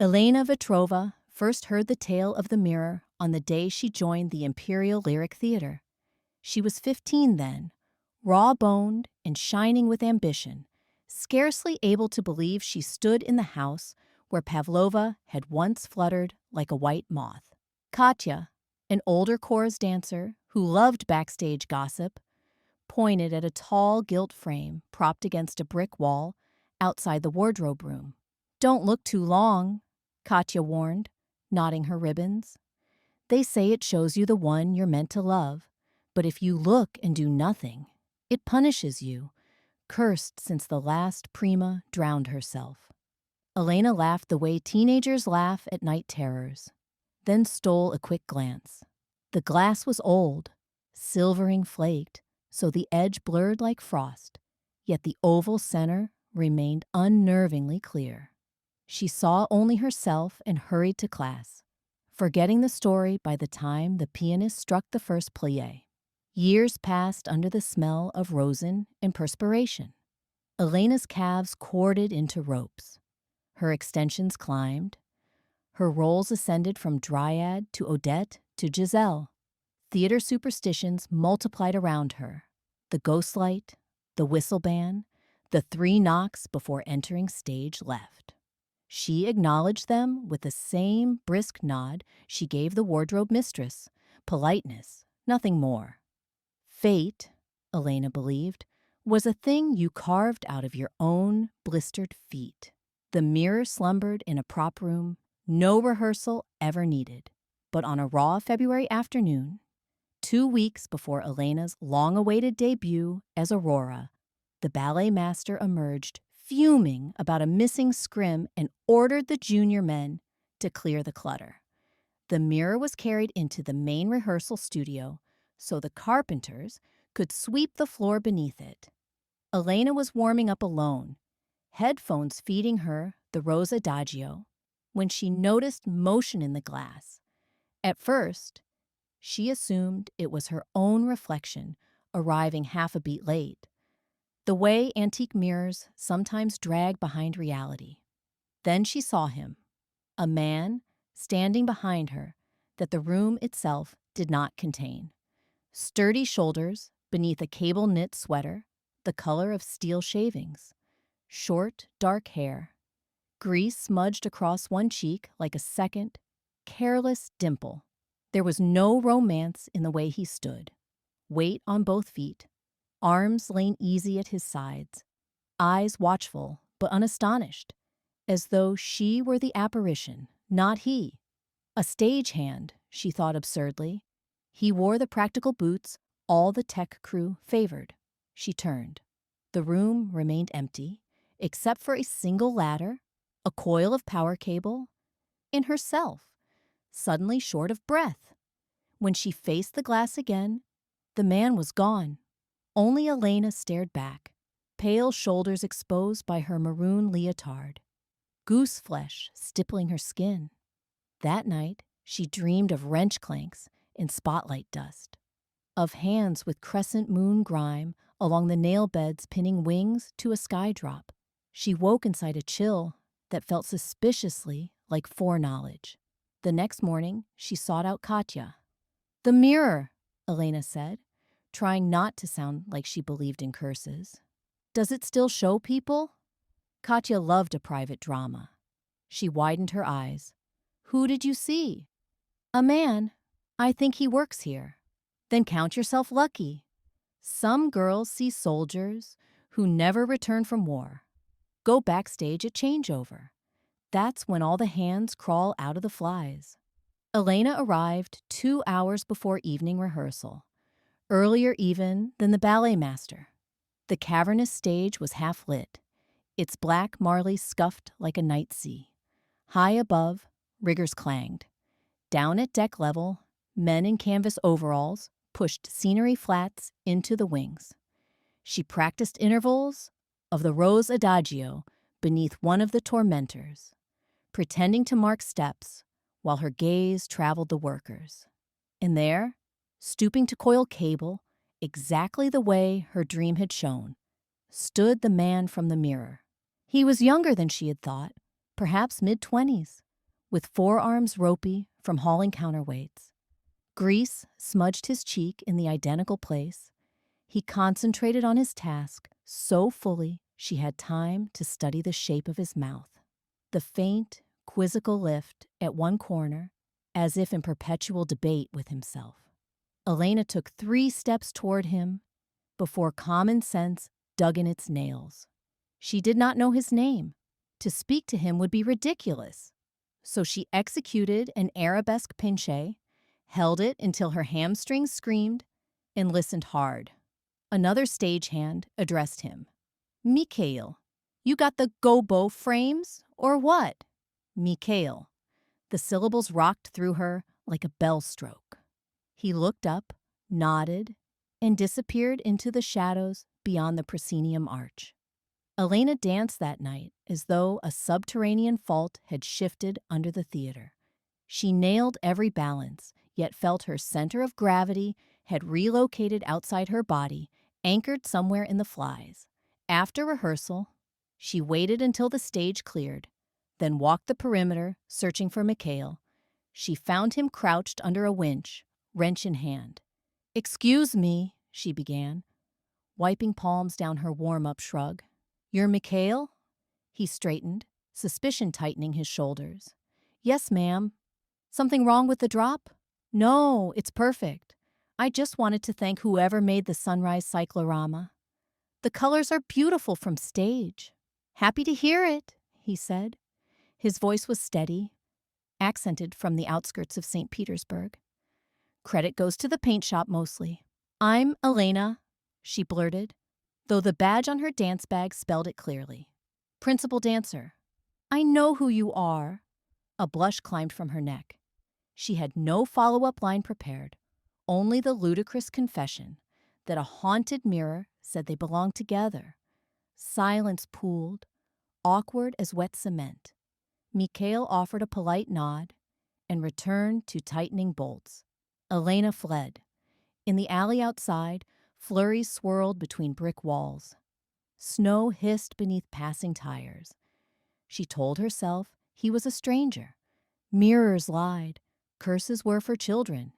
Elena Vetrova first heard the tale of the mirror on the day she joined the Imperial Lyric Theater. She was 15 then, raw-boned and shining with ambition, scarcely able to believe she stood in the house where Pavlova had once fluttered like a white moth. Katya, an older chorus dancer who loved backstage gossip, pointed at a tall gilt frame propped against a brick wall outside the wardrobe room. "Don't look too long," Katya warned, knotting her ribbons. "They say it shows you the one you're meant to love, but if you look and do nothing, it punishes you, cursed since the last prima drowned herself." Elena laughed the way teenagers laugh at night terrors, then stole a quick glance. The glass was old, silvering flaked, so the edge blurred like frost, yet the oval center remained unnervingly clear. She saw only herself and hurried to class, forgetting the story by the time the pianist struck the first plie. Years passed under the smell of rosin and perspiration. Elena's calves corded into ropes. Her extensions climbed. Her roles ascended from Dryad to Odette to Giselle. Theater superstitions multiplied around her. The ghostlight, the whistle ban, the 3 knocks before entering stage left. She acknowledged them with the same brisk nod she gave the wardrobe mistress. Politeness, nothing more. Fate, Elena believed, was a thing you carved out of your own blistered feet. The mirror slumbered in a prop room, no rehearsal ever needed. But on a raw February afternoon, 2 weeks before Elena's long-awaited debut as Aurora, the ballet master emerged, fuming about a missing scrim, and ordered the junior men to clear the clutter. The mirror was carried into the main rehearsal studio so the carpenters could sweep the floor beneath it. Elena was warming up alone, headphones feeding her the Rose Adagio, when she noticed motion in the glass. At first, she assumed it was her own reflection arriving half a beat late, the way antique mirrors sometimes drag behind reality. Then she saw him, a man standing behind her that the room itself did not contain. Sturdy shoulders beneath a cable-knit sweater, the color of steel shavings. Short, dark hair. Grease smudged across one cheek like a second, careless dimple. There was no romance in the way he stood. Weight on both feet, arms laid easy at his sides, eyes watchful but unastonished, as though she were the apparition, not he. A stagehand, she thought absurdly. He wore the practical boots all the tech crew favored. She turned. The room remained empty, except for a single ladder, a coil of power cable, and herself, suddenly short of breath. When she faced the glass again, the man was gone. Only Elena stared back, pale shoulders exposed by her maroon leotard, goose flesh stippling her skin. That night, she dreamed of wrench clanks and spotlight dust, of hands with crescent moon grime along the nail beds pinning wings to a sky drop. She woke inside a chill that felt suspiciously like foreknowledge. The next morning, she sought out Katya. "The mirror," Elena said, trying not to sound like she believed in curses. "Does it still show people?" Katya loved a private drama. She widened her eyes. "Who did you see?" "A man. I think he works here." "Then count yourself lucky. Some girls see soldiers who never return from war. Go backstage at changeover. That's when all the hands crawl out of the flies." Elena arrived 2 hours before evening rehearsal, earlier even than the ballet master. The cavernous stage was half lit, its black marley scuffed like a night sea. High above, riggers clanged. Down at deck level, men in canvas overalls pushed scenery flats into the wings. She practiced intervals of the Rose Adagio beneath one of the tormentors, pretending to mark steps while her gaze traveled the workers. And there, stooping to coil cable, exactly the way her dream had shown, stood the man from the mirror. He was younger than she had thought, perhaps mid-20s, with forearms ropey from hauling counterweights. Grease smudged his cheek in the identical place. He concentrated on his task so fully she had time to study the shape of his mouth. The faint, quizzical lift at one corner, as if in perpetual debate with himself. Elena took 3 steps toward him before common sense dug in its nails. She did not know his name. To speak to him would be ridiculous. So she executed an arabesque pinche, held it until her hamstrings screamed, and listened hard. Another stagehand addressed him. "Mikhail, you got the gobo frames, or what?" Mikhail. The syllables rocked through her like a bell stroke. He looked up, nodded, and disappeared into the shadows beyond the proscenium arch. Elena danced that night as though a subterranean fault had shifted under the theater. She nailed every balance, yet felt her center of gravity had relocated outside her body, anchored somewhere in the flies. After rehearsal, she waited until the stage cleared, then walked the perimeter, searching for Mikhail. She found him crouched under a winch, wrench in hand. "Excuse me," she began, wiping palms down her warm-up shrug. "You're Mikhail?" He straightened, suspicion tightening his shoulders. "Yes, ma'am. Something wrong with the drop?" "No, it's perfect. I just wanted to thank whoever made the sunrise cyclorama. The colors are beautiful from stage." "Happy to hear it," he said. His voice was steady, accented from the outskirts of St. Petersburg. "Credit goes to the paint shop mostly." "I'm Elena," she blurted, though the badge on her dance bag spelled it clearly. "Principal dancer." "I know who you are." A blush climbed from her neck. She had no follow-up line prepared, only the ludicrous confession that a haunted mirror said they belonged together. Silence pooled, awkward as wet cement. Mikhail offered a polite nod and returned to tightening bolts. Elena fled. In the alley outside, flurries swirled between brick walls. Snow hissed beneath passing tires. She told herself he was a stranger. Mirrors lied. Curses were for children.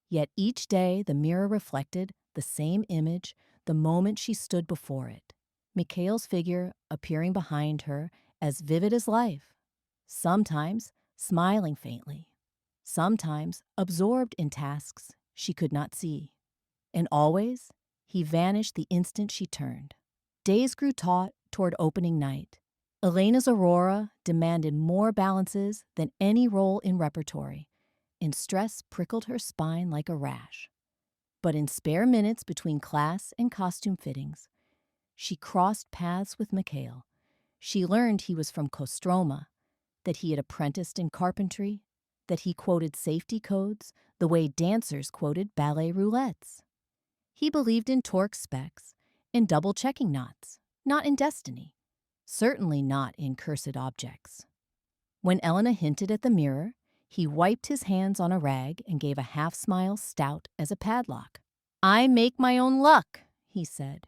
Yet each day the mirror reflected the same image the moment she stood before it. Mikhail's figure appearing behind her as vivid as life. Sometimes smiling faintly. Sometimes absorbed in tasks she could not see. And always, he vanished the instant she turned. Days grew taut toward opening night. Elena's aurora demanded more balances than any role in repertory, and stress prickled her spine like a rash. But in spare minutes between class and costume fittings, she crossed paths with Mikhail. She learned he was from Kostroma, that he had apprenticed in carpentry, that he quoted safety codes the way dancers quoted ballet roulettes. He believed in torque specs, in double-checking knots, not in destiny, certainly not in cursed objects. When Elena hinted at the mirror, he wiped his hands on a rag and gave a half-smile stout as a padlock. "I make my own luck," he said.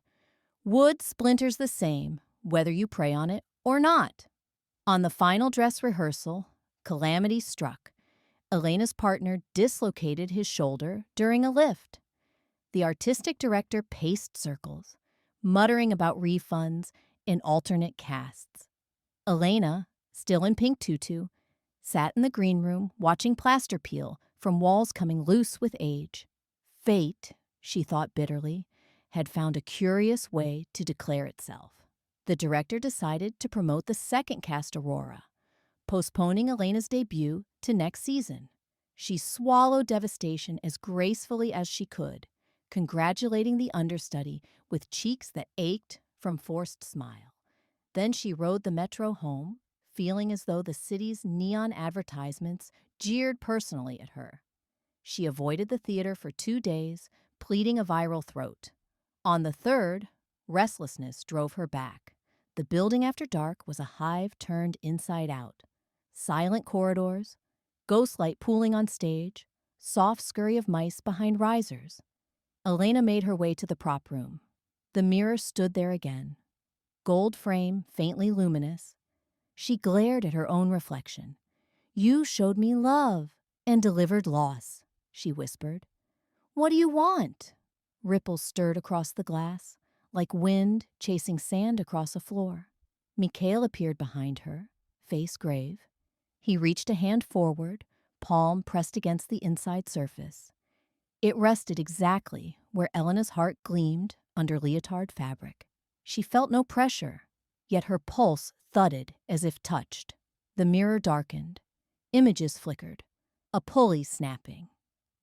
"Wood splinters the same, whether you pray on it or not." On the final dress rehearsal, calamity struck. Elena's partner dislocated his shoulder during a lift. The artistic director paced circles, muttering about refunds and alternate casts. Elena, still in pink tutu, sat in the green room watching plaster peel from walls coming loose with age. Fate, she thought bitterly, had found a curious way to declare itself. The director decided to promote the second cast Aurora, postponing Elena's debut to next season. She swallowed devastation as gracefully as she could, congratulating the understudy with cheeks that ached from forced smile. Then she rode the metro home, feeling as though the city's neon advertisements jeered personally at her. She avoided the theater for 2 days, pleading a viral throat. On the third, restlessness drove her back. The building after dark was a hive turned inside out. Silent corridors, ghostlight pooling on stage, soft scurry of mice behind risers. Elena made her way to the prop room. The mirror stood there again, gold frame faintly luminous. She glared at her own reflection. You showed me love and delivered loss, she whispered. What do you want? Ripples stirred across the glass, like wind chasing sand across a floor. Mikhail appeared behind her, face grave. He reached a hand forward, palm pressed against the inside surface. It rested exactly where Elena's heart gleamed under leotard fabric. She felt no pressure, yet her pulse thudded as if touched. The mirror darkened. Images flickered. A pulley snapping.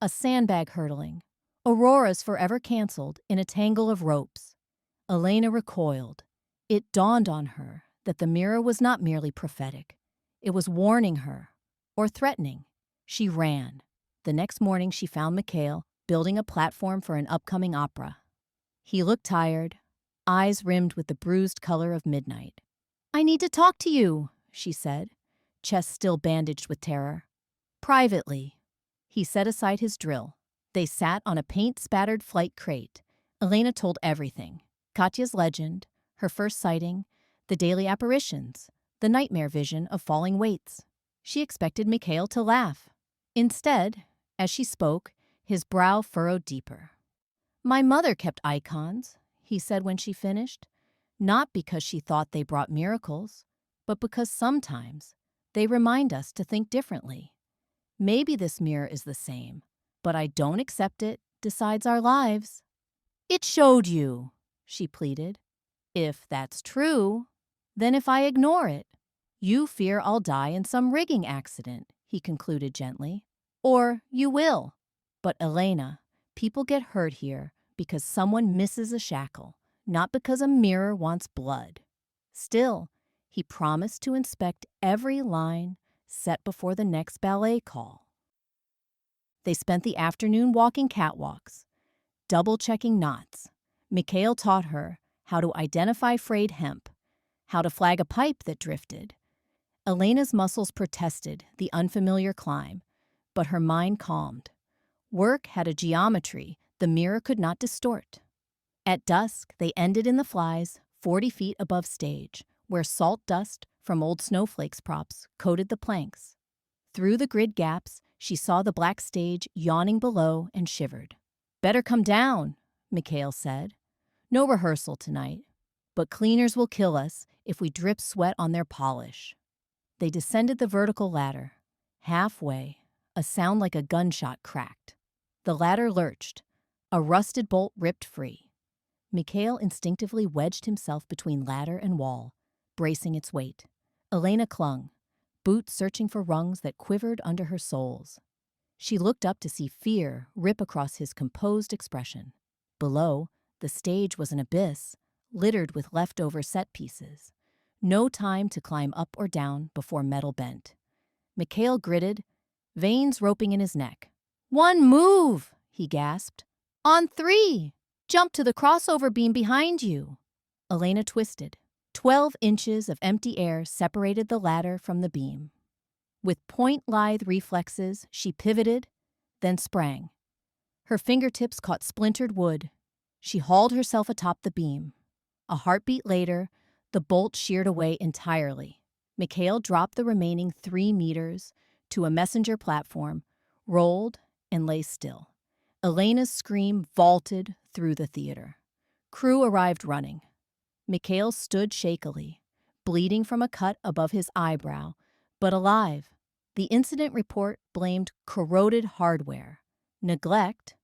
A sandbag hurtling. Auroras forever canceled in a tangle of ropes. Elena recoiled. It dawned on her that the mirror was not merely prophetic. It was warning her, or threatening. She ran. The next morning she found Mikhail building a platform for an upcoming opera. He looked tired, eyes rimmed with the bruised color of midnight. I need to talk to you, she said, chest still bandaged with terror. Privately. He set aside his drill. They sat on a paint-spattered flight crate. Elena told everything. Katya's legend, her first sighting, the daily apparitions, the nightmare vision of falling weights. She expected Mikhail to laugh. Instead, as she spoke, his brow furrowed deeper. My mother kept icons, he said when she finished, not because she thought they brought miracles, but because sometimes they remind us to think differently. Maybe this mirror is the same, but I don't accept it decides our lives. It showed you, she pleaded. If that's true, then if I ignore it, you fear I'll die in some rigging accident, he concluded gently. Or you will. But Elena, people get hurt here because someone misses a shackle, not because a mirror wants blood. Still, he promised to inspect every line set before the next ballet call. They spent the afternoon walking catwalks, double-checking knots. Mikhail taught her how to identify frayed hemp, how to flag a pipe that drifted. Elena's muscles protested the unfamiliar climb, but her mind calmed. Work had a geometry the mirror could not distort. At dusk, they ended in the flies, 40 feet above stage, where salt dust from old snowflakes props coated the planks. Through the grid gaps, she saw the black stage yawning below and shivered. Better come down, Mikhail said. No rehearsal tonight, but cleaners will kill us if we drip sweat on their polish. They descended the vertical ladder. Halfway, a sound like a gunshot cracked. The ladder lurched. A rusted bolt ripped free. Mikhail instinctively wedged himself between ladder and wall, bracing its weight. Elena clung, boots searching for rungs that quivered under her soles. She looked up to see fear rip across his composed expression. Below, the stage was an abyss, littered with leftover set pieces. No time to climb up or down before metal bent. Mikhail gritted, veins roping in his neck. One move, he gasped. On 3! Jump to the crossover beam behind you. Elena twisted. 12 inches of empty air separated the ladder from the beam. With point-lithe reflexes, she pivoted, then sprang. Her fingertips caught splintered wood. She hauled herself atop the beam. A heartbeat later, the bolt sheared away entirely. Mikhail dropped the remaining 3 meters to a messenger platform, rolled, and lay still. Elena's scream vaulted through the theater. Crew arrived running. Mikhail stood shakily, bleeding from a cut above his eyebrow, but alive. The incident report blamed corroded hardware, neglect,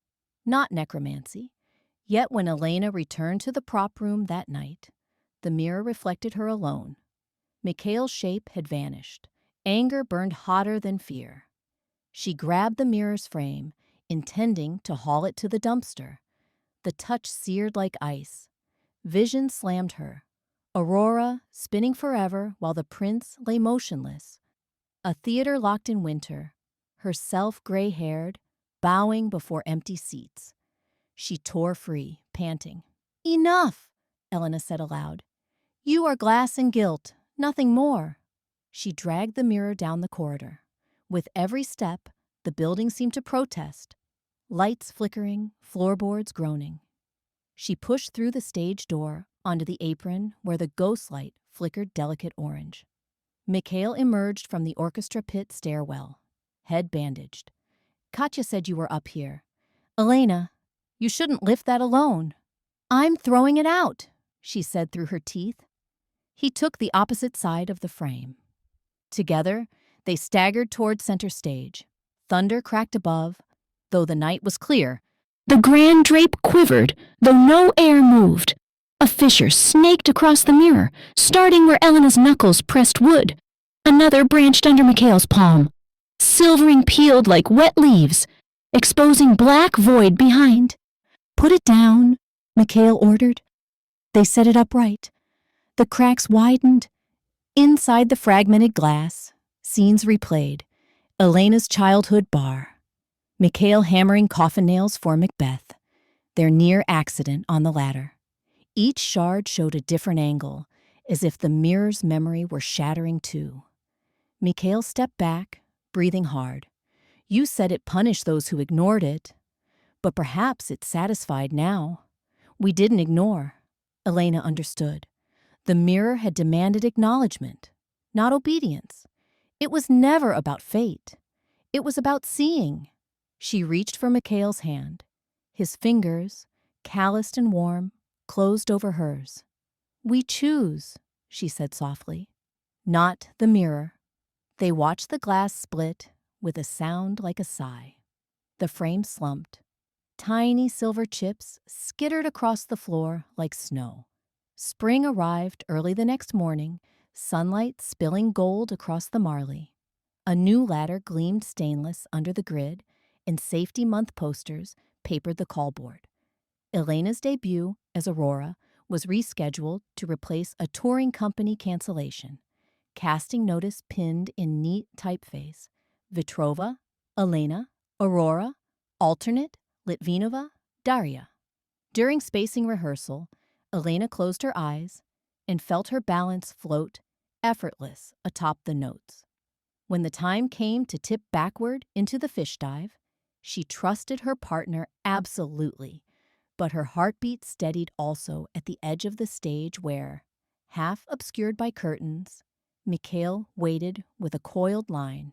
not necromancy. Yet when Elena returned to the prop room that night, the mirror reflected her alone. Mikhail's shape had vanished. Anger burned hotter than fear. She grabbed the mirror's frame, intending to haul it to the dumpster. The touch seared like ice. Vision slammed her. Aurora spinning forever while the prince lay motionless. A theater locked in winter, herself gray-haired, bowing before empty seats. She tore free, panting. Enough, Elena said aloud. You are glass and gilt, nothing more. She dragged the mirror down the corridor. With every step, the building seemed to protest. Lights flickering, floorboards groaning. She pushed through the stage door onto the apron where the ghost light flickered delicate orange. Mikhail emerged from the orchestra pit stairwell, head bandaged. Katya said you were up here. Elena, you shouldn't lift that alone. I'm throwing it out, she said through her teeth. He took the opposite side of the frame. Together, they staggered toward center stage. Thunder cracked above, though the night was clear. The grand drape quivered, though no air moved. A fissure snaked across the mirror, starting where Elena's knuckles pressed wood. Another branched under Mikhail's palm, silvering peeled like wet leaves, exposing black void behind. Put it down, Mikhail ordered. They set it upright. The cracks widened. Inside the fragmented glass, scenes replayed. Elena's childhood bar. Mikhail hammering coffin nails for Macbeth. Their near accident on the ladder. Each shard showed a different angle, as if the mirror's memory were shattering too. Mikhail stepped back, breathing hard. You said it punished those who ignored it. But perhaps it's satisfied now. We didn't ignore. Elena understood. The mirror had demanded acknowledgement, not obedience. It was never about fate. It was about seeing. She reached for Mikhail's hand. His fingers, calloused and warm, closed over hers. We choose, she said softly. Not the mirror. They watched the glass split with a sound like a sigh. The frame slumped. Tiny silver chips skittered across the floor like snow. Spring arrived early the next morning, sunlight spilling gold across the marley. A new ladder gleamed stainless under the grid, and safety month posters papered the callboard. Elena's debut as Aurora was rescheduled to replace a touring company cancellation. Casting notice pinned in neat typeface. Vitrova, Elena, Aurora, alternate, Litvinova, Daria. During spacing rehearsal, Elena closed her eyes and felt her balance float, effortless, atop the notes. When the time came to tip backward into the fish dive, she trusted her partner absolutely, but her heartbeat steadied also at the edge of the stage where, half obscured by curtains, Mikhail waited with a coiled line.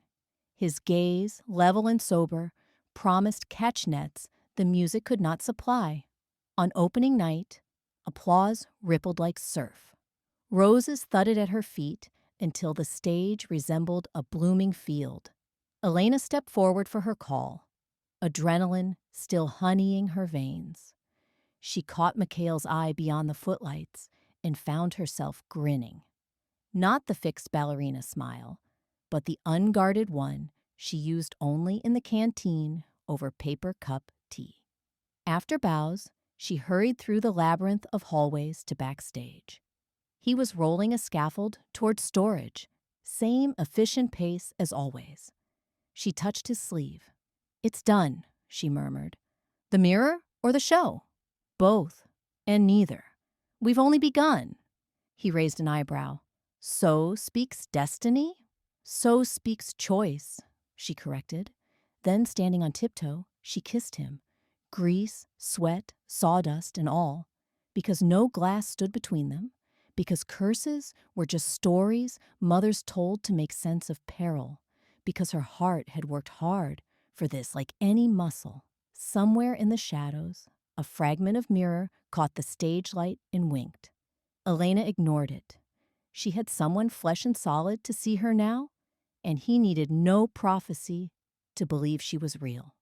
His gaze, level and sober, promised catch nets the music could not supply. On opening night, applause rippled like surf. Roses thudded at her feet until the stage resembled a blooming field. Elena stepped forward for her call, adrenaline still honeying her veins. She caught Mikhail's eye beyond the footlights and found herself grinning. Not the fixed ballerina smile, but the unguarded one she used only in the canteen over paper cup tea. After bows, she hurried through the labyrinth of hallways to backstage. He was rolling a scaffold toward storage, same efficient pace as always. She touched his sleeve. It's done, she murmured. The mirror or the show? Both, and neither. We've only begun. He raised an eyebrow. So speaks destiny? So speaks choice, she corrected. Then, standing on tiptoe, she kissed him. Grease, sweat, sawdust, and all. Because no glass stood between them. Because curses were just stories mothers told to make sense of peril. Because her heart had worked hard for this like any muscle. Somewhere in the shadows, a fragment of mirror caught the stage light and winked. Elena ignored it. She had someone flesh and solid to see her now, and he needed no prophecy to believe she was real.